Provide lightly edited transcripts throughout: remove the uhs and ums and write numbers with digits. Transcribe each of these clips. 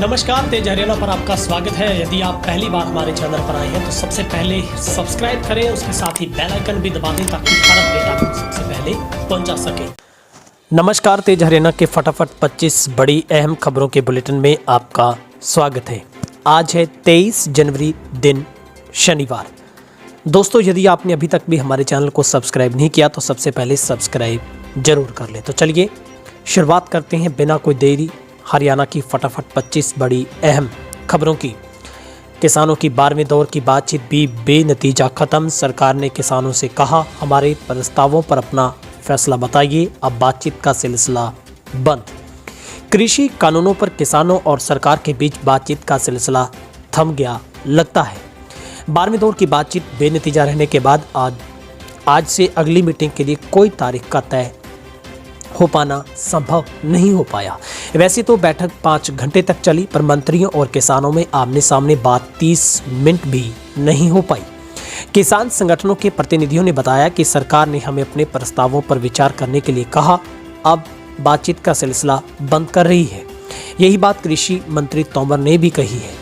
नमस्कार, तेज हरियाणा पर आपका स्वागत है। यदि आप पहली बार हमारे चैनल पर आए हैं तो सबसे पहले सब्सक्राइब करें, उसके साथ ही बेल आइकन भी दबा दें ताकि हर अपडेट आपको सबसे पहले पहुंचा सके। नमस्कार, तेज हरियाणा के फटाफट 25 बड़ी अहम खबरों के बुलेटिन में आपका स्वागत है। आज है 23 जनवरी, दिन शनिवार। दोस्तों, यदि आपने अभी तक भी हमारे चैनल को सब्सक्राइब नहीं किया तो सबसे पहले सब्सक्राइब जरूर कर लें। तो चलिए शुरुआत करते हैं बिना कोई देरी हरियाणा की फटाफट 25 बड़ी अहम खबरों की। किसानों की 12वें दौर की बातचीत भी बेनतीजा खत्म। सरकार ने किसानों से कहा, हमारे प्रस्तावों पर अपना फैसला बताइए। अब बातचीत का सिलसिला बंद। कृषि कानूनों पर किसानों और सरकार के बीच बातचीत का सिलसिला थम गया लगता है। 12वें दौर की बातचीत बेनतीजा रहने के बाद आज से अगली मीटिंग के लिए कोई तारीख का तय हो पाना संभव नहीं हो पाया। वैसे तो बैठक 5 घंटे तक चली, पर मंत्रियों और किसानों में आमने सामने बात 30 मिनट भी नहीं हो पाई। किसान संगठनों के प्रतिनिधियों ने बताया कि सरकार ने हमें अपने प्रस्तावों पर विचार करने के लिए कहा, अब बातचीत का सिलसिला बंद कर रही है। यही बात कृषि मंत्री तोमर ने भी कही है।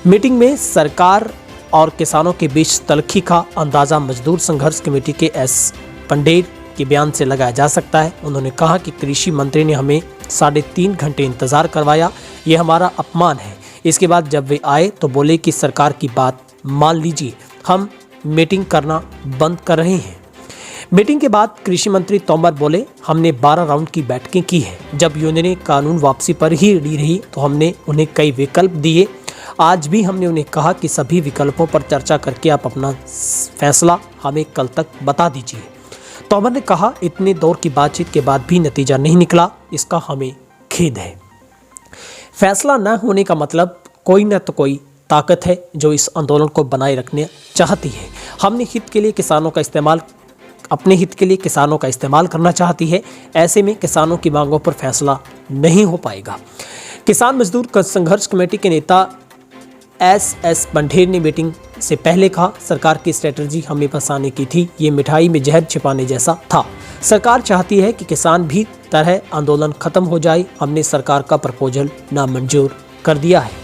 मीटिंग में सरकार और किसानों के बीच तल्खी का अंदाजा मजदूर संघर्ष कमेटी के एस पंडेर के बयान से लगाया जा सकता है। उन्होंने कहा कि कृषि मंत्री ने हमें 3.5 घंटे इंतजार करवाया, यह हमारा अपमान है। इसके बाद जब वे आए तो बोले कि सरकार की बात मान लीजिए, हम मीटिंग करना बंद कर रहे हैं। मीटिंग के बाद कृषि मंत्री तोमर बोले, हमने 12 राउंड की बैठकें की है। जब यूनियनें कानून वापसी पर ही अड़ी रही तो हमने उन्हें कई विकल्प दिए। आज भी हमने उन्हें कहा कि सभी विकल्पों पर चर्चा करके आप अपना फैसला हमें कल तक बता दीजिए। तोमर ने कहा, इतने दौर की बातचीत के बाद भी नतीजा नहीं निकला, इसका हमें खेद है। फैसला न होने का मतलब कोई न तो कोई ताकत है जो इस आंदोलन को बनाए रखने चाहती है। हमने हित के लिए किसानों का इस्तेमाल अपने हित के लिए किसानों का इस्तेमाल करना चाहती है। ऐसे में किसानों की मांगों पर फैसला नहीं हो पाएगा। किसान मजदूर संघर्ष कमेटी के नेता एस बंडेर ने मीटिंग से पहले कहा, सरकार की स्ट्रेटजी हमें फंसाने की थी, ये मिठाई में जहर छिपाने जैसा था। सरकार चाहती है कि किसान भी तरह आंदोलन खत्म हो जाए। हमने सरकार का प्रपोजल नामंजूर कर दिया है।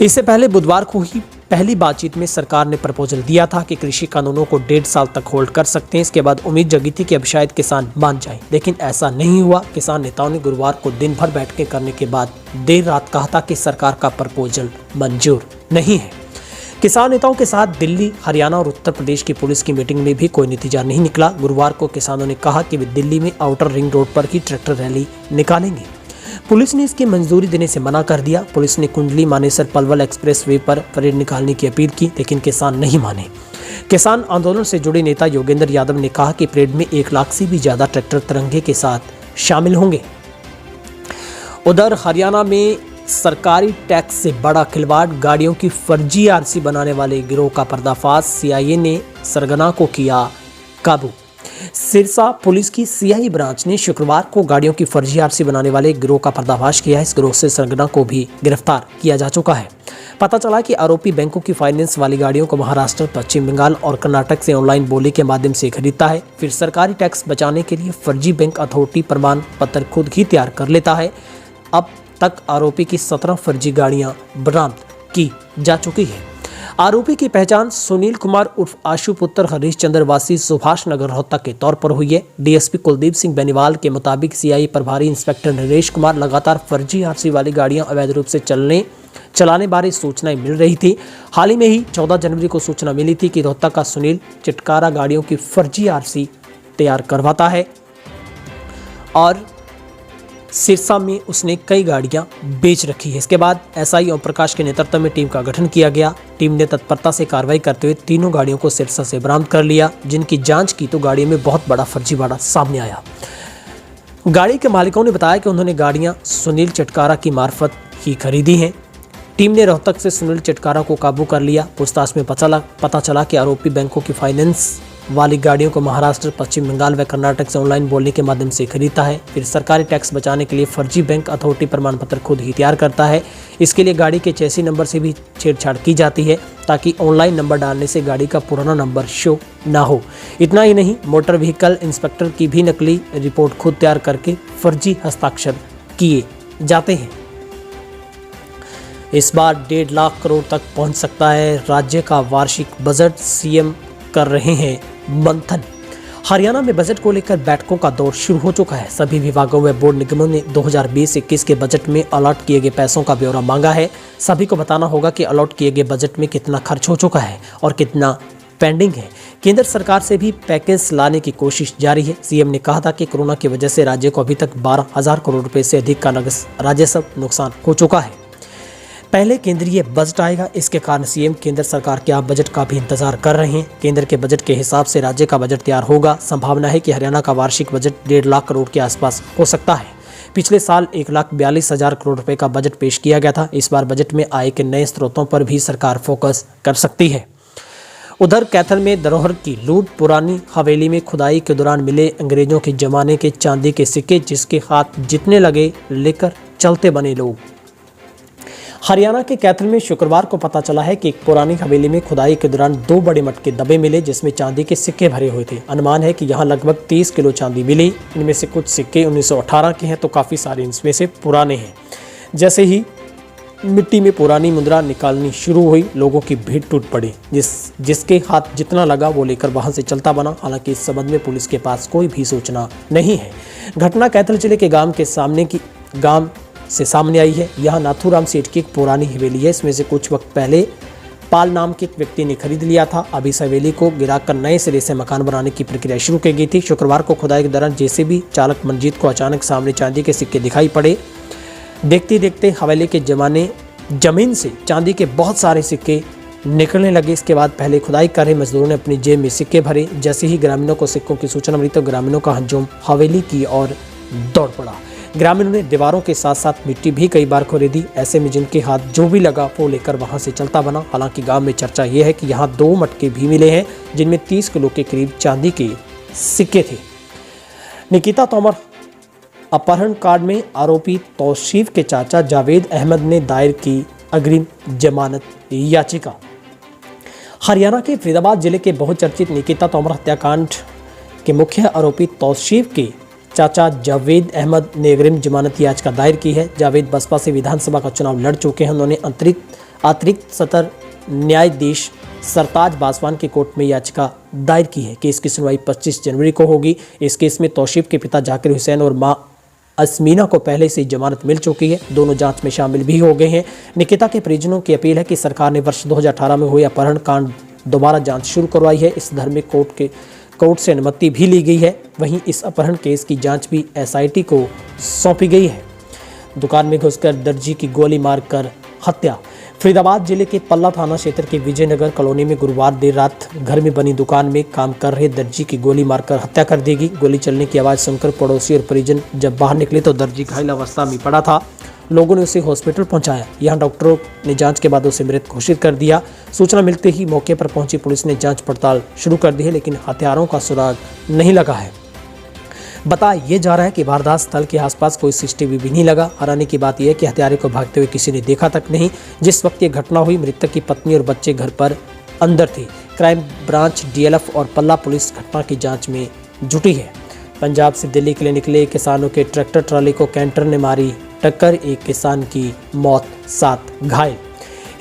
इससे पहले बुधवार को ही पहली बातचीत में सरकार ने प्रपोजल दिया था कि कृषि कानूनों को 1.5 साल तक होल्ड कर सकते हैं। इसके बाद उम्मीद जगी थी कि अब शायद किसान मान जाएं, लेकिन ऐसा नहीं हुआ। किसान नेताओं ने गुरुवार को दिन भर बैठकें करने के बाद देर रात कहा था कि सरकार का प्रपोजल मंजूर नहीं है। किसान नेताओं के साथ दिल्ली, हरियाणा और उत्तर प्रदेश की पुलिस की मीटिंग में भी कोई नतीजा नहीं निकला। गुरुवार को किसानों ने कहा कि वे दिल्ली में आउटर रिंग रोड पर ही ट्रैक्टर रैली निकालेंगे। पुलिस ने इसकी मंजूरी देने से मना कर दिया। पुलिस ने कुंडली मानेसर पलवल एक्सप्रेस वे पर परेड निकालने की अपील की, लेकिन किसान नहीं माने। किसान आंदोलन से जुड़े नेता योगेंद्र यादव ने कहा कि परेड में 1 लाख से भी ज्यादा ट्रैक्टर तिरंगे के साथ शामिल होंगे। उधर हरियाणा में सरकारी टैक्स से बड़ा खिलवाड़, गाड़ियों की फर्जी आरसी बनाने वाले गिरोह का पर्दाफाश। सीआईए ने सरगना को किया काबू। सिरसा पुलिस की सीआई ब्रांच ने शुक्रवार को गाड़ियों की फर्जी आरसी बनाने वाले गिरोह का पर्दाफाश किया है। इस गिरोह से सरगना को भी गिरफ्तार किया जा चुका है। पता चला कि आरोपी बैंकों की फाइनेंस वाली गाड़ियों को महाराष्ट्र, पश्चिम बंगाल और कर्नाटक से ऑनलाइन बोली के माध्यम से खरीदता है, फिर सरकारी टैक्स बचाने के लिए फर्जी बैंक अथॉरिटी प्रमाण पत्र खुद ही तैयार कर लेता है। अब तक आरोपी की 17 फर्जी गाड़ियां बरामद की जा चुकी है। आरोपी की पहचान सुनील कुमार उर्फ आशु पुत्र हरीश चंद्र वासी सुभाष नगर रोहतक के तौर पर हुई है। डीएसपी कुलदीप सिंह बेनीवाल के मुताबिक सीआई प्रभारी इंस्पेक्टर नरेश कुमार लगातार फर्जी आरसी वाली गाड़ियां अवैध रूप से चलाने बारे सूचनाएं मिल रही थी। हाल ही में ही 14 जनवरी को सूचना मिली थी कि रोहतक का सुनील चिटकारा गाड़ियों की फर्जी आरसी तैयार करवाता है और सिरसा में उसने कई गाड़ियां बेच रखी है। इसके बाद एसआई ओम प्रकाश के नेतृत्व में टीम का गठन किया गया। टीम ने तत्परता से कार्रवाई करते हुए तीनों गाड़ियों को सिरसा से बरामद कर लिया, जिनकी जांच की तो गाड़ी में बहुत बड़ा फर्जीवाड़ा सामने आया। गाड़ी के मालिकों ने बताया कि उन्होंने गाड़ियां सुनील चिटकारा की मार्फत ही खरीदी हैं। टीम ने रोहतक से सुनील चिटकारा को काबू कर लिया। पूछताछ में पता चला कि आरोपी बैंकों की फाइनेंस वाली गाड़ियों को महाराष्ट्र, पश्चिम बंगाल व कर्नाटक से ऑनलाइन बोलने के माध्यम से खरीदता है, फिर सरकारी टैक्स बचाने के लिए फर्जी बैंक अथॉरिटी प्रमाण पत्र खुद ही तैयार करता है। इसके लिए गाड़ी के चेसी नंबर से भी छेड़छाड़ की जाती है ताकि ऑनलाइन नंबर डालने से गाड़ी का पुराना नंबर शो ना हो। इतना ही नहीं, मोटर व्हीकल इंस्पेक्टर की भी नकली रिपोर्ट खुद तैयार करके फर्जी हस्ताक्षर किए जाते हैं। इस बार 1.5 लाख करोड़ तक पहुंच सकता है राज्य का वार्षिक बजट, सीएम कर रहे हैं मंथन। हरियाणा में बजट को लेकर बैठकों का दौर शुरू हो चुका है। सभी विभागों व बोर्ड निगमों ने 2020-21 के बजट में अलॉट किए गए पैसों का ब्यौरा मांगा है। सभी को बताना होगा कि अलॉट किए गए बजट में कितना खर्च हो चुका है और कितना पेंडिंग है। केंद्र सरकार से भी पैकेज लाने की कोशिश जारी है। सीएम ने कहा था कि कोरोना की वजह से राज्य को अभी तक 12,000 करोड़ रुपए से अधिक का राजस्व नुकसान हो चुका है। पहले केंद्रीय बजट आएगा, इसके कारण सीएम केंद्र सरकार के बजट का भी इंतजार कर रहे हैं। केंद्र के बजट के हिसाब से राज्य का बजट तैयार होगा। संभावना है कि हरियाणा का वार्षिक बजट 1.5 लाख करोड़ के आसपास हो सकता है। पिछले साल 1,42,000 करोड़ रुपए का बजट पेश किया गया था। इस बार बजट में आय के नए स्रोतों पर भी सरकार फोकस कर सकती है। उधर कैथल में धरोहर की लूट, पुरानी हवेली में खुदाई के दौरान मिले अंग्रेजों के जमाने के चांदी के सिक्के, जिसके हाथ जितने लगे लेकर चलते बने लोग। हरियाणा के कैथल में शुक्रवार को पता चला है कि एक पुरानी हवेली में खुदाई के दौरान 2 बड़े मटके दबे मिले, जिसमें चांदी के सिक्के भरे हुए थे। अनुमान है कि यहां लगभग 30 किलो चांदी मिली। इनमें से कुछ सिक्के 1918 के हैं तो काफ़ी सारे इनमें से पुराने हैं। जैसे ही मिट्टी में पुरानी मुद्रा निकालनी शुरू हुई, लोगों की भीड़ टूट पड़ी। जिसके हाथ जितना लगा वो लेकर वहां से चलता बना। हालांकि इस संबंध में पुलिस के पास कोई भी सूचना नहीं है। घटना कैथल जिले के गांव से सामने आई है। यहाँ नाथूराम सेठ की एक पुरानी हवेली है। इसमें से कुछ वक्त पहले पाल नाम के एक व्यक्ति ने खरीद लिया था। अब इस हवेली को गिराकर नए सिरे से मकान बनाने की प्रक्रिया शुरू की गई थी। शुक्रवार को खुदाई के दौरान जेसीबी चालक मंजीत को अचानक सामने चांदी के सिक्के दिखाई पड़े। देखते देखते हवेली के जमीन से चांदी के बहुत सारे सिक्के निकलने लगे। इसके बाद पहले खुदाई कर रहे मजदूरों ने अपनी जेब में सिक्के भरे। जैसे ही ग्रामीणों को सिक्कों की सूचना मिली तो ग्रामीणों का हजूम हवेली की ओर दौड़ पड़ा। ग्रामीणों ने दीवारों के साथ साथ मिट्टी भी कई बार खोदी। ऐसे में जिनके हाथ जो भी लगा वो लेकर वहां से चलता बना। हालांकि गांव में चर्चा ये है कि यहाँ 2 मटके भी मिले हैं, जिनमें 30 किलो के करीब चांदी के सिक्के थे। निकिता तोमर अपहरण कांड में आरोपी तौसीफ के चाचा जावेद अहमद ने दायर की अग्रिम जमानत याचिका। हरियाणा के फरीदाबाद जिले के बहुचर्चित निकिता तोमर हत्याकांड के मुख्य आरोपी तौसीफ के चाचा जावेद अहमद ने अग्रिम जमानत याचिका दायर की है। जावेद बसपा से विधानसभा का चुनाव लड़ चुके हैं। उन्होंने अतिरिक्त सत्र न्यायाधीश सरताज बासवान की कोर्ट में याचिका दायर की है। केस की सुनवाई 25 जनवरी को होगी। इस केस में तौसीफ के पिता जाकिर हुसैन और मां असमीना को पहले से जमानत मिल चुकी है। दोनों जांच में शामिल भी हो गए हैं। निकिता के परिजनों की अपील है कि सरकार ने वर्ष 2018 में हुए अपहरण कांड दोबारा जांच शुरू करवाई है। इस धर्म में कोर्ट से अनुमति भी ली गई है। वहीं इस अपहरण केस की जांच भी एसआईटी को सौंपी गई है। दुकान में घुसकर दर्जी की गोली मारकर हत्या। फरीदाबाद जिले के पल्ला थाना क्षेत्र के विजयनगर कॉलोनी में गुरुवार देर रात घर में बनी दुकान में काम कर रहे दर्जी की गोली मारकर हत्या कर दी गई। गोली चलने की आवाज़ सुनकर पड़ोसी और परिजन जब बाहर निकले तो दर्जी घायल अवस्था में पड़ा था। लोगों ने उसे हॉस्पिटल पहुंचाया। यहां डॉक्टरों ने जांच के बाद उसे मृत घोषित कर दिया। सूचना मिलते ही मौके पर पहुंची पुलिस ने जांच पड़ताल शुरू कर दी है, लेकिन हथियारों का सुराग नहीं लगा है। बताया ये जा रहा है कि वारदात स्थल के आसपास कोई सीसीटीवी भी नहीं लगा। हैरानी की बात यह है कि हत्यारे को भागते हुए किसी ने देखा तक नहीं। जिस वक्त ये घटना हुई, मृतक की पत्नी और बच्चे घर पर अंदर थे। क्राइम ब्रांच, डीएलएफ और पल्ला पुलिस घटना की जांच में जुटी है। पंजाब से दिल्ली के लिए निकले किसानों के ट्रैक्टर ट्राली को कैंटर ने मारी टक्कर, 1 किसान की मौत, 7 घायल।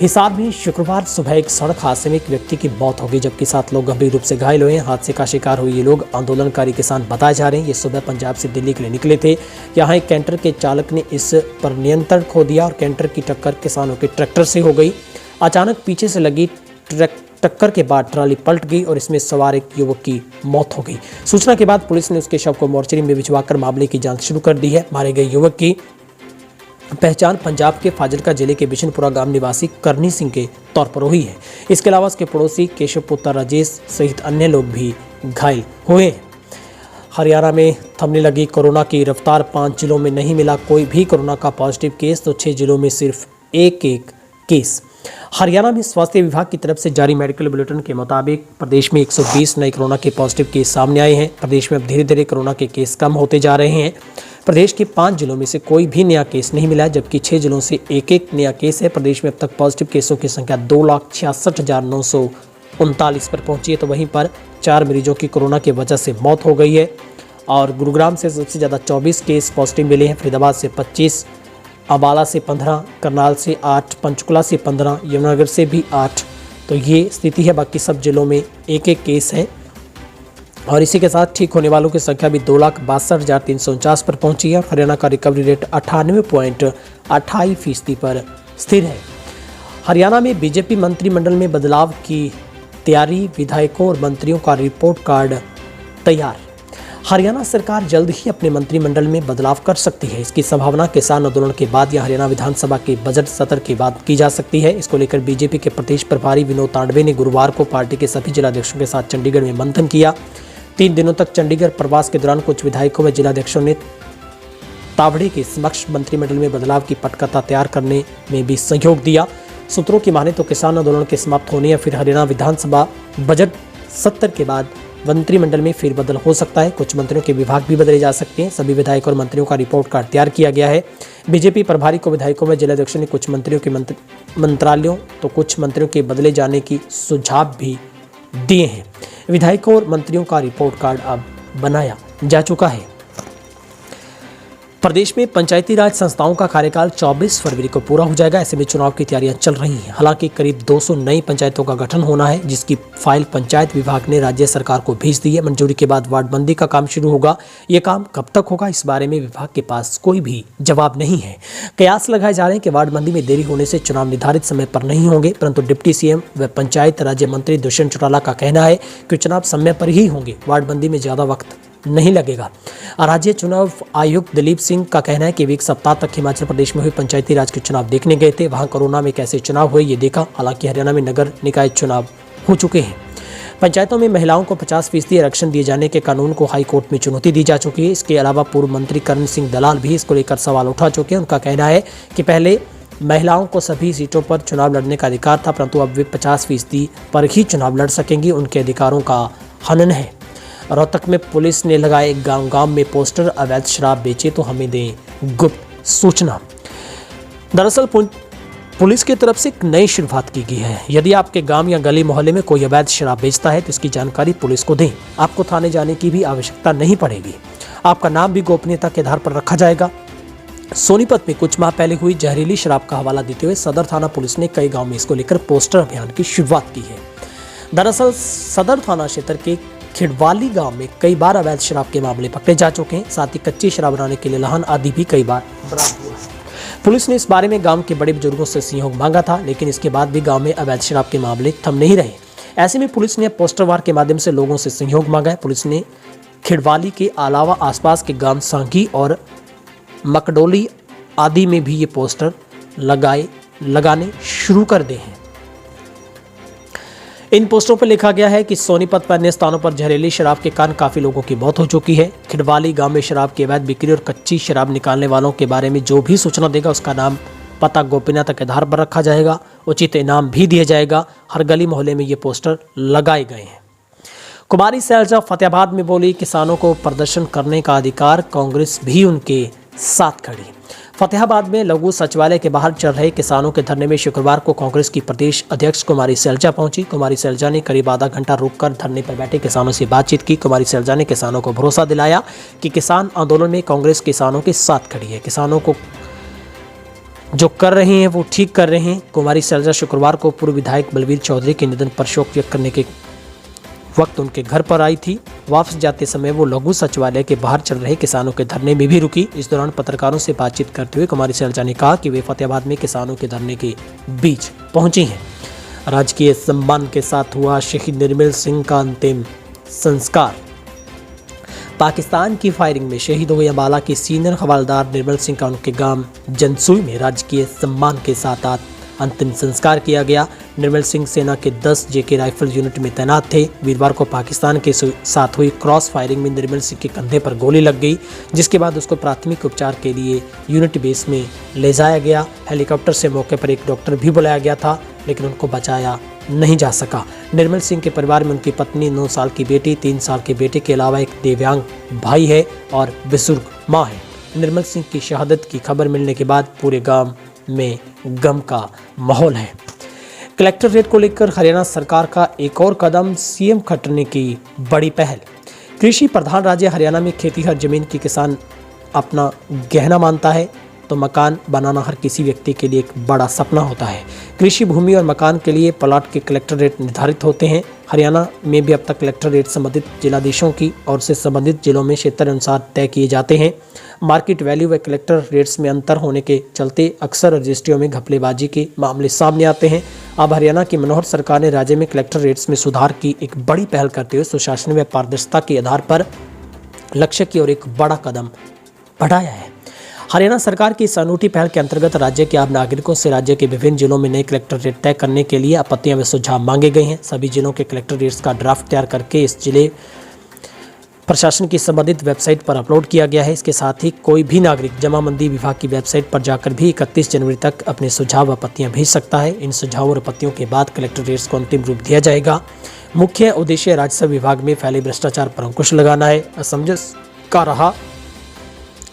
हिसार में शुक्रवार सुबह एक सड़क हादसे में एक व्यक्ति की मौत हो गई, जबकि 7 लोग गंभीर रूप से घायल हुए हैं। हादसे का शिकार हुए ये लोग आंदोलनकारी किसान बताए जा रहे हैं। ये सुबह पंजाब से दिल्ली के लिए निकले थे। यहाँ एक कैंटर के चालक ने इस पर नियंत्रण खो दिया और कैंटर की टक्कर किसानों के ट्रैक्टर से हो गई। अचानक पीछे से लगी टक्कर के बाद ट्राली पलट गई और इसमें सवार एक युवक की मौत हो गई। सूचना के बाद पुलिस ने उसके शव को मोर्चरी में भिजवाकर मामले की जाँच शुरू कर दी है। मारे गए युवक की पहचान पंजाब के फाजिलका जिले के बिशनपुरा गांव निवासी करनी सिंह के तौर पर हुई है। इसके अलावा उसके पड़ोसी केशव पुत्र राजेश सहित अन्य लोग भी घायल हुए हैं। हरियाणा में थमने लगी कोरोना की रफ्तार। 5 जिलों में नहीं मिला कोई भी कोरोना का पॉजिटिव केस, तो 6 जिलों में सिर्फ एक केस। हरियाणा में स्वास्थ्य विभाग की तरफ से जारी मेडिकल बुलेटिन के मुताबिक प्रदेश में 120 नए कोरोना के पॉजिटिव केस सामने आए हैं। प्रदेश में अब धीरे धीरे कोरोना के केस कम होते जा रहे हैं। प्रदेश के 5 जिलों में से कोई भी नया केस नहीं मिला, जबकि 6 जिलों से एक नया केस है। प्रदेश में अब तक पॉजिटिव केसों की संख्या 2,66,939 पर पहुंची है। तो वहीं पर 4 मरीजों की कोरोना की वजह से मौत हो गई है। और गुरुग्राम से सबसे ज़्यादा 24 केस पॉजिटिव मिले हैं। फरीदाबाद से 25, अम्बाला से 15, करनाल से 8, पंचकुला से 15, यमुनानगर से भी 8। तो ये स्थिति है। बाकी सब जिलों में एक एक केस है और इसी के साथ ठीक होने वालों की संख्या भी 2,62,349 पर पहुंची है। हरियाणा का रिकवरी रेट 98.28% पर स्थिर है। हरियाणा में बीजेपी मंत्रिमंडल में बदलाव की तैयारी, विधायकों और मंत्रियों का रिपोर्ट कार्ड तैयार। हरियाणा सरकार जल्द ही अपने मंत्रिमंडल में बदलाव कर सकती है। इसकी संभावना किसान आंदोलन के बाद या हरियाणा विधानसभा के बजट सत्र के बाद की जा सकती है। इसको लेकर बीजेपी के प्रदेश प्रभारी विनोद तांडवे ने गुरुवार को पार्टी के सभी जिलाध्यक्षों के साथ चंडीगढ़ में मंथन किया। 3 दिनों तक चंडीगढ़ प्रवास के दौरान कुछ विधायकों व जिलाध्यक्षों ने तावड़े के समक्ष मंत्रिमंडल में बदलाव की पटकथा तैयार करने में भी सहयोग दिया। सूत्रों की माने तो किसान आंदोलन के समाप्त होने या फिर हरियाणा विधानसभा बजट सत्र के बाद मंत्रिमंडल में फेरबदल हो सकता है। कुछ मंत्रियों के विभाग भी बदले जा सकते हैं। सभी विधायकों और मंत्रियों का रिपोर्ट कार्ड तैयार किया गया है। बीजेपी प्रभारी को विधायकों व जिलाध्यक्षों ने कुछ मंत्रियों के मंत्रालयों तो कुछ मंत्रियों के बदले जाने की सुझाव भी दिए हैं। विधायकों और मंत्रियों का रिपोर्ट कार्ड अब बनाया जा चुका है। प्रदेश में पंचायती राज संस्थाओं का कार्यकाल 24 फरवरी को पूरा हो जाएगा। ऐसे में चुनाव की तैयारियां चल रही हैं। हालांकि करीब 200 नई पंचायतों का गठन होना है, जिसकी फाइल पंचायत विभाग ने राज्य सरकार को भेज दी है। मंजूरी के बाद वार्डबंदी का काम शुरू होगा। ये काम कब तक होगा, इस बारे में विभाग के पास कोई भी जवाब नहीं है। कयास लगाए जा रहे हैं कि वार्डबंदी में देरी होने से चुनाव निर्धारित समय पर नहीं होंगे, परंतु डिप्टी सीएम व पंचायत राज्य मंत्री दुष्यंत चौटाला का कहना है कि चुनाव समय पर ही होंगे, वार्डबंदी में ज्यादा वक्त नहीं लगेगा। राज्य चुनाव आयुक्त दिलीप सिंह का कहना है कि वे 1 सप्ताह तक हिमाचल प्रदेश में हुए पंचायती राज के चुनाव देखने गए थे। वहां कोरोना में कैसे चुनाव हुए ये देखा। हालांकि हरियाणा में नगर निकाय चुनाव हो चुके हैं। पंचायतों में महिलाओं को 50% आरक्षण दिए जाने के कानून को हाईकोर्ट में चुनौती दी जा चुकी है। इसके अलावा पूर्व मंत्री करण सिंह दलाल भी इसको लेकर सवाल उठा चुके हैं। उनका कहना है कि पहले महिलाओं को सभी सीटों पर चुनाव लड़ने का अधिकार था, परंतु अब वे 50% पर ही चुनाव लड़ सकेंगी। उनके अधिकारों का हनन है। रोहतक में पुलिस ने लगाए गांव में पोस्टर, अवैध शराब बेचे तो हमें दें गुप्त सूचना। दरअसल पुलिस की तरफ से एक नई शुरुआत की गई है। यदि आपके गांव या गली मोहल्ले में कोई अवैध शराब बेचता है तो इसकी जानकारी पुलिस को दें। आपको थाने जाने की भी आवश्यकता नहीं पड़ेगी। आपका नाम भी गोपनीयता के आधार पर रखा जाएगा। सोनीपत में कुछ माह पहले हुई जहरीली शराब का हवाला देते हुए सदर थाना पुलिस ने कई गाँव में इसको लेकर पोस्टर अभियान की शुरुआत की है। दरअसल सदर थाना क्षेत्र के खिड़वाली गांव में कई बार अवैध शराब के मामले पकड़े जा चुके हैं। साथ ही कच्ची शराब बनाने के लिए लाहन आदि भी कई बार बरामद हुआ है। पुलिस ने इस बारे में गांव के बड़े बुजुर्गों से सहयोग मांगा था, लेकिन इसके बाद भी गांव में अवैध शराब के मामले थम नहीं रहे। ऐसे में पुलिस ने पोस्टर वार के माध्यम से लोगों से सहयोग मांगा है। पुलिस ने खिड़वाली के अलावा आसपास के गांव सांगी और मकडोली आदि में भी ये पोस्टर लगाने शुरू कर दिए हैं। इन पोस्टरों पर लिखा गया है कि सोनीपत पर अन्य स्थानों पर जहरीली शराब के कारण काफी लोगों की मौत हो चुकी है। खिड़वाली गांव में शराब की अवैध बिक्री और कच्ची शराब निकालने वालों के बारे में जो भी सूचना देगा उसका नाम पता गोपनीयता के आधार पर रखा जाएगा। उचित इनाम भी दिया जाएगा। हर गली मोहल्ले में ये पोस्टर लगाए गए हैं। कुमारी सैलजा फतेहाबाद में बोली, किसानों को प्रदर्शन करने का अधिकार, कांग्रेस भी उनके साथ खड़ी। फतेहाबाद में लघु सचिवालय के बाहर चल रहे किसानों के धरने में शुक्रवार को कांग्रेस की प्रदेश अध्यक्ष कुमारी सैलजा पहुंची। कुमारी सैलजा ने करीब आधा घंटा रुककर धरने पर बैठे किसानों से बातचीत की। कुमारी सैलजा ने किसानों को भरोसा दिलाया कि किसान आंदोलन में कांग्रेस किसानों के साथ खड़ी है। किसानों को जो कर रहे हैं वो ठीक कर रहे हैं। कुमारी सैलजा शुक्रवार को पूर्व विधायक बलवीर चौधरी के निधन पर शोक व्यक्त करने के वक्त उनके घर पर आई थी। वापस जाते समय वो लघु सचिवालय के बाहर चल रहे किसानों के धरने में भी रुकी। इस दौरान पत्रकारों से बातचीत करते हुए कुमारी सैलजा ने कहा कि वे फतेहाबाद में किसानों के धरने के बीच पहुंची हैं। राजकीय सम्मान के साथ हुआ शहीद निर्मल सिंह का अंतिम संस्कार। पाकिस्तान की फायरिंग में शहीद हुए अम्बाला के सीनियर हवलदार निर्मल सिंह का उनके गांव जनसुई में राजकीय सम्मान के साथ अंतिम संस्कार किया गया। निर्मल सिंह सेना के 10 जेके राइफल यूनिट में तैनात थे। वीरवार को पाकिस्तान के साथ हुई क्रॉस फायरिंग में निर्मल सिंह के कंधे पर गोली लग गई, जिसके बाद उसको प्राथमिक उपचार के लिए यूनिट बेस में ले जाया गया। हेलीकॉप्टर से मौके पर एक डॉक्टर भी बुलाया गया था, लेकिन उनको बचाया नहीं जा सका। निर्मल सिंह के परिवार में उनकी पत्नी, 9 साल की बेटी, 3 साल के बेटे के अलावा एक दिव्यांग भाई है और बुजुर्ग माँ है। निर्मल सिंह की शहादत की खबर मिलने के बाद पूरे गांव में गम का माहौल है। कलेक्टर रेट को लेकर हरियाणा सरकार का एक और कदम, सीएम खट्टर ने की बड़ी पहल। कृषि प्रधान राज्य हरियाणा में खेती हर जमीन की किसान अपना गहना मानता है। तो मकान बनाना हर किसी व्यक्ति के लिए एक बड़ा सपना होता है। कृषि भूमि और मकान के लिए प्लॉट के कलेक्टर रेट निर्धारित होते हैं। हरियाणा में भी अब तक कलेक्टर रेट संबंधित जिलाधीशों की ओर से संबंधित जिलों में क्षेत्र अनुसार तय किए जाते हैं। मार्केट वैल्यू व कलेक्टर रेट्स में अंतर होने के चलते अक्सर रजिस्ट्रियों में घपलेबाजी के मामले सामने आते हैं। अब हरियाणा की मनोहर सरकार ने राज्य में कलेक्टर रेट्स में सुधार की एक बड़ी पहल करते हुए सुशासन व पारदर्शिता के आधार पर लक्ष्य की ओर एक बड़ा कदम बढ़ाया है। हरियाणा सरकार की इस अनूठी पहल के अंतर्गत राज्य के आम नागरिकों से राज्य के विभिन्न जिलों में नए कलेक्टर रेट तय करने के लिए आपत्तियां व सुझाव मांगे गए हैं। सभी जिलों के कलेक्टर रेट्स का ड्राफ्ट तैयार करके इस जिले प्रशासन की संबंधित वेबसाइट पर अपलोड किया गया है। इसके साथ ही कोई भी नागरिक जमाबंदी विभाग की वेबसाइट पर जाकर भी 31 जनवरी तक अपने सुझाव व आपत्तियां भेज सकता है। इन सुझाव और आपत्तियों के बाद कलेक्टर रेट्स को अंतिम रूप दिया जाएगा। मुख्य उद्देश्य राजस्व विभाग में फैले भ्रष्टाचार पर अंकुश लगाना है। असमंजस का रहा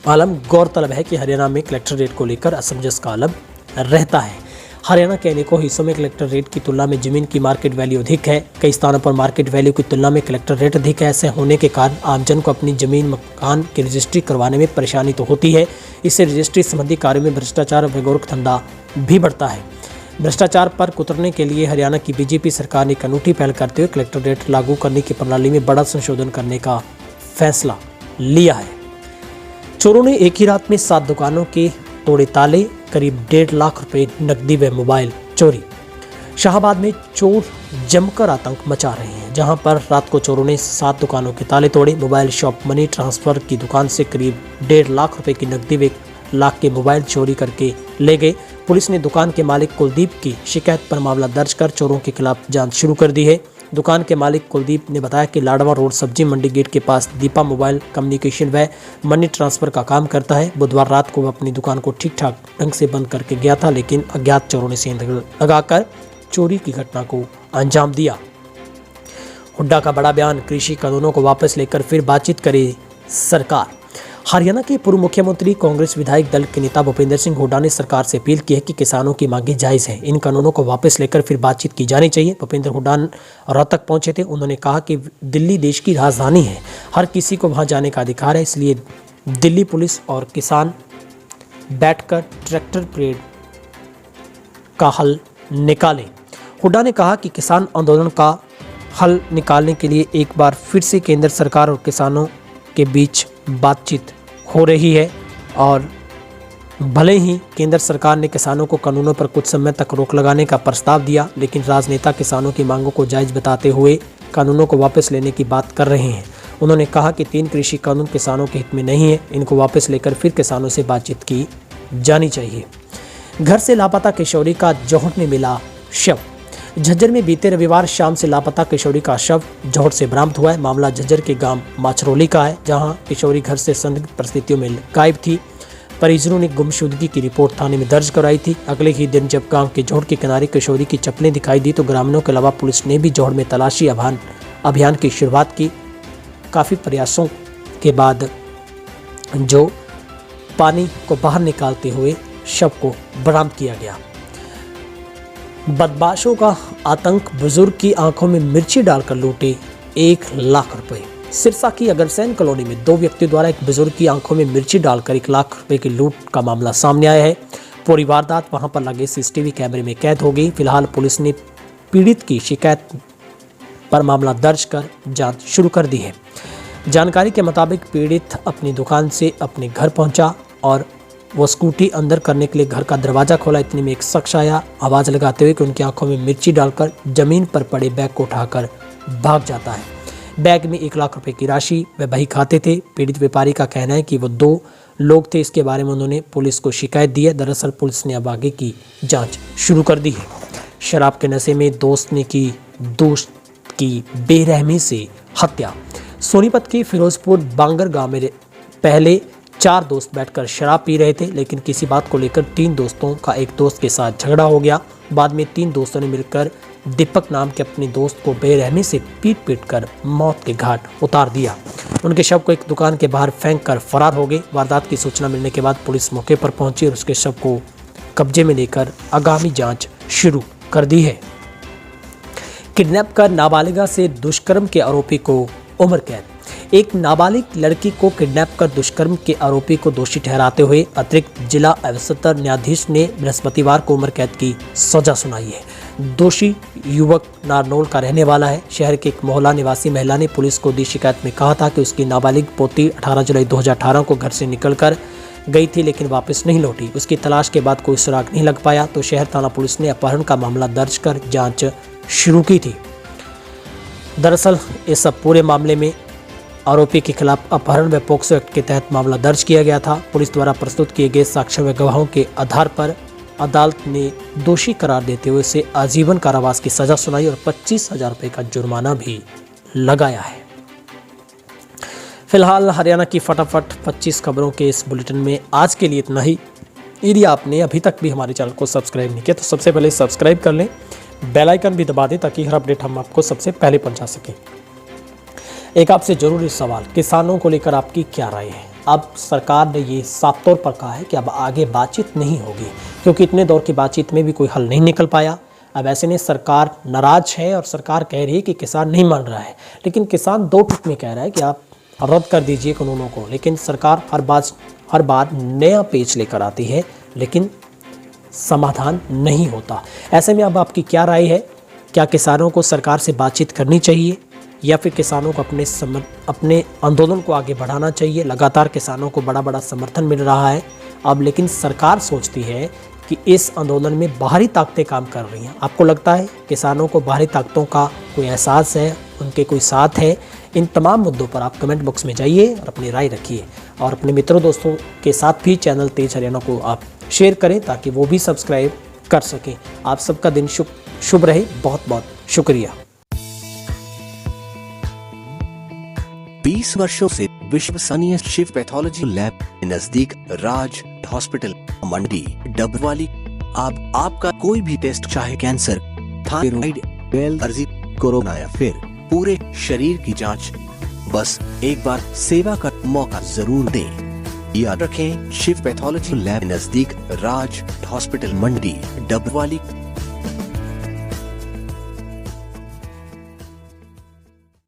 आलम। गौरतलब है कि हरियाणा में कलेक्टर रेट को लेकर असमंजस का आलम रहता है। हरियाणा के अनेकों हिस्सों में कलेक्टर रेट की तुलना में जमीन की मार्केट वैल्यू अधिक है। कई स्थानों पर मार्केट वैल्यू की तुलना में कलेक्टर रेट अधिक है। ऐसे होने के कारण आमजन को अपनी जमीन मकान की रजिस्ट्री करवाने में परेशानी तो होती है। इससे रजिस्ट्री संबंधी कार्यों में भ्रष्टाचार व गोरखधंधा भी बढ़ता है। भ्रष्टाचार पर कुतरने के लिए हरियाणा की बीजेपी सरकार ने एक अनूठी पहल करते हुए कलेक्टर रेट लागू करने की प्रणाली में बड़ा संशोधन करने का फैसला लिया है। चोरों ने एक ही रात में 7 दुकानों के तोड़े ताले, करीब 1.5 लाख रुपए नकदी व मोबाइल चोरी। शाहबाद में चोर जमकर आतंक मचा रहे हैं, जहां पर रात को चोरों ने 7 दुकानों के ताले तोड़े। मोबाइल शॉप मनी ट्रांसफर की दुकान से करीब 1.5 लाख रुपए की नकदी व 1 लाख के मोबाइल चोरी करके ले गए। पुलिस ने दुकान के मालिक कुलदीप की शिकायत पर मामला दर्ज कर चोरों के खिलाफ जांच शुरू कर दी है। दुकान के मालिक कुलदीप ने बताया कि लाडवा रोड सब्जी मंडी गेट के पास दीपा मोबाइल कम्युनिकेशन व मनी ट्रांसफर का काम करता है। बुधवार रात को वह अपनी दुकान को ठीक ठाक ढंग से बंद करके गया था, लेकिन अज्ञात चोरों ने सेंध लगाकर चोरी की घटना को अंजाम दिया। हुड्डा का बड़ा बयान, कृषि कानूनों को वापस लेकर फिर बातचीत करे सरकार। हरियाणा के पूर्व मुख्यमंत्री कांग्रेस विधायक दल के नेता भूपेंद्र सिंह हुड्डा ने सरकार से अपील की है कि किसानों की मांगें जायज़ है, इन कानूनों को वापस लेकर फिर बातचीत की जानी चाहिए। भूपेंद्र हुड्डा रोहतक पहुंचे थे। उन्होंने कहा कि दिल्ली देश की राजधानी है, हर किसी को वहां जाने का अधिकार है, इसलिए दिल्ली पुलिस और किसान बैठकर ट्रैक्टर परेड का हल निकालें। हुड्डा ने कहा कि किसान आंदोलन का हल निकालने के लिए एक बार फिर से केंद्र सरकार और किसानों के बीच बातचीत हो रही है, और भले ही केंद्र सरकार ने किसानों को कानूनों पर कुछ समय तक रोक लगाने का प्रस्ताव दिया, लेकिन राजनेता किसानों की मांगों को जायज़ बताते हुए कानूनों को वापस लेने की बात कर रहे हैं। उन्होंने कहा कि 3 कृषि कानून किसानों के हित में नहीं है, इनको वापस लेकर फिर किसानों से बातचीत की जानी चाहिए। घर से लापता किशोरी का जोहट में मिला शव। झज्जर में बीते रविवार शाम से लापता किशोरी का शव जोहट से बरामद हुआ है। मामला झज्जर के गांव माछरोली का है, जहां किशोरी घर से संदिग्ध परिस्थितियों में गायब थी। परिजनों ने गुमशुदगी की रिपोर्ट थाने में दर्ज कराई थी। अगले ही दिन जब गांव के जोहट के किनारे किशोरी की चप्पलें दिखाई दी तो ग्रामीणों के अलावा पुलिस ने भी जोहट में तलाशी अभियान की शुरुआत की। काफ़ी प्रयासों के बाद जो पानी को बाहर निकालते हुए शव को बरामद किया गया। बदमाशों का आतंक, बुजुर्ग की आंखों में मिर्ची डालकर लूटे 1 लाख रुपए। सिरसा की अग्रसेन कॉलोनी में 2 व्यक्तियों द्वारा एक बुजुर्ग की आंखों में मिर्ची डालकर 1 लाख रुपए की लूट का मामला सामने आया है। पूरी वारदात वहां पर लगे सीसीटीवी कैमरे में कैद हो गई। फिलहाल पुलिस ने पीड़ित की शिकायत पर मामला दर्ज कर जांच शुरू कर दी है। जानकारी के मुताबिक पीड़ित अपनी दुकान से अपने घर पहुंचा और वो स्कूटी अंदर करने के लिए घर का दरवाजा खोला। इतने में एक शख्स आया, आवाज़ लगाते हुए कि उनकी आंखों में मिर्ची डालकर जमीन पर पड़े बैग को उठाकर भाग जाता है। बैग में 1 लाख रुपए की राशि व बही खाते थे। पीड़ित व्यापारी का कहना है कि वो 2 लोग थे। इसके बारे में उन्होंने पुलिस को शिकायत दी है। दरअसल पुलिस ने अब आगे की जाँच शुरू कर दी है। शराब के नशे में दोस्त ने की दोस्त की बेरहमी से हत्या। सोनीपत के फिरोजपुर बांगर गांव में पहले 4 दोस्त बैठकर शराब पी रहे थे, लेकिन किसी बात को लेकर 3 दोस्तों का एक दोस्त के साथ झगड़ा हो गया। बाद में 3 दोस्तों ने मिलकर दीपक नाम के अपने दोस्त को बेरहमी से पीट कर मौत के घाट उतार दिया। उनके शव को एक दुकान के बाहर फेंक कर फरार हो गए। वारदात की सूचना मिलने के बाद पुलिस मौके पर पहुंची और उसके शव को कब्जे में लेकर आगामी जाँच शुरू कर दी है। किडनैप कर नाबालिगा से दुष्कर्म के आरोपी को उम्र कैद। एक नाबालिग लड़की को किडनैप कर दुष्कर्म के आरोपी को दोषी ठहराते हुए अतिरिक्त जिला एवं सत्र न्यायाधीश ने बृहस्पतिवार को उम्र कैद की सजा सुनाई है। दोषी युवक नारनौल का रहने वाला है। शहर के एक मोहल्ला निवासी महिला ने पुलिस को दी शिकायत में कहा था कि उसकी नाबालिग पोती 18 जुलाई 2018 को घर से निकलकर गई थी, लेकिन वापस नहीं लौटी। उसकी तलाश के बाद कोई सुराग नहीं लग पाया तो शहर थाना पुलिस ने अपहरण का मामला दर्ज कर जांच शुरू की थी। दरअसल इस पूरे मामले में आरोपी के खिलाफ अपहरण व पोक्सो एक्ट के तहत मामला दर्ज किया गया था। पुलिस द्वारा प्रस्तुत किए गए साक्ष्यों व गवाहों के आधार पर अदालत ने दोषी करार देते हुए उसे आजीवन कारावास की सजा सुनाई और 25,000 रुपये का जुर्माना भी लगाया है। फिलहाल हरियाणा की फटाफट 25 खबरों के इस बुलेटिन में आज के लिए इतना ही। यदि आपने अभी तक भी हमारे चैनल को सब्सक्राइब नहीं किया तो सबसे पहले सब्सक्राइब कर लें, बेल आइकन भी दबा दें ताकि हर अपडेट हम आपको सबसे पहले पहुंचा सकें। एक आपसे जरूरी सवाल, किसानों को लेकर आपकी क्या राय है? अब सरकार ने ये साफ तौर पर कहा है कि अब आगे बातचीत नहीं होगी, क्योंकि इतने दौर की बातचीत में भी कोई हल नहीं निकल पाया। अब ऐसे में सरकार नाराज है और सरकार कह रही है कि किसान नहीं मान रहा है, लेकिन किसान दो टुक में कह रहा है कि आप रद्द कर दीजिए कानूनों को। लेकिन सरकार हर बार नया पेच लेकर आती है, लेकिन समाधान नहीं होता। ऐसे में अब आपकी क्या राय है? क्या किसानों को सरकार से बातचीत करनी चाहिए या फिर किसानों को अपने आंदोलन को आगे बढ़ाना चाहिए? लगातार किसानों को बड़ा समर्थन मिल रहा है अब, लेकिन सरकार सोचती है कि इस आंदोलन में बाहरी ताकतें काम कर रही हैं। आपको लगता है किसानों को बाहरी ताकतों का कोई एहसास है, उनके कोई साथ है? इन तमाम मुद्दों पर आप कमेंट बॉक्स में जाइए और अपनी राय रखिए और अपने मित्रों दोस्तों के साथ भी चैनल तेज हरियाणा को आप शेयर करें ताकि वो भी सब्सक्राइब कर सकें। आप सबका दिन शुभ रहे। बहुत बहुत शुक्रिया। 20 वर्षों से विश्वसनीय शिव पैथोलॉजी लैब नजदीक राज हॉस्पिटल मंडी डबवाली। आपका कोई भी टेस्ट, चाहे कैंसर, थायराइड, एलर्जी, कोरोना या फिर पूरे शरीर की जांच, बस एक बार सेवा का मौका जरूर दें। याद रखें, शिव पैथोलॉजी लैब नजदीक राज हॉस्पिटल मंडी डबवाली।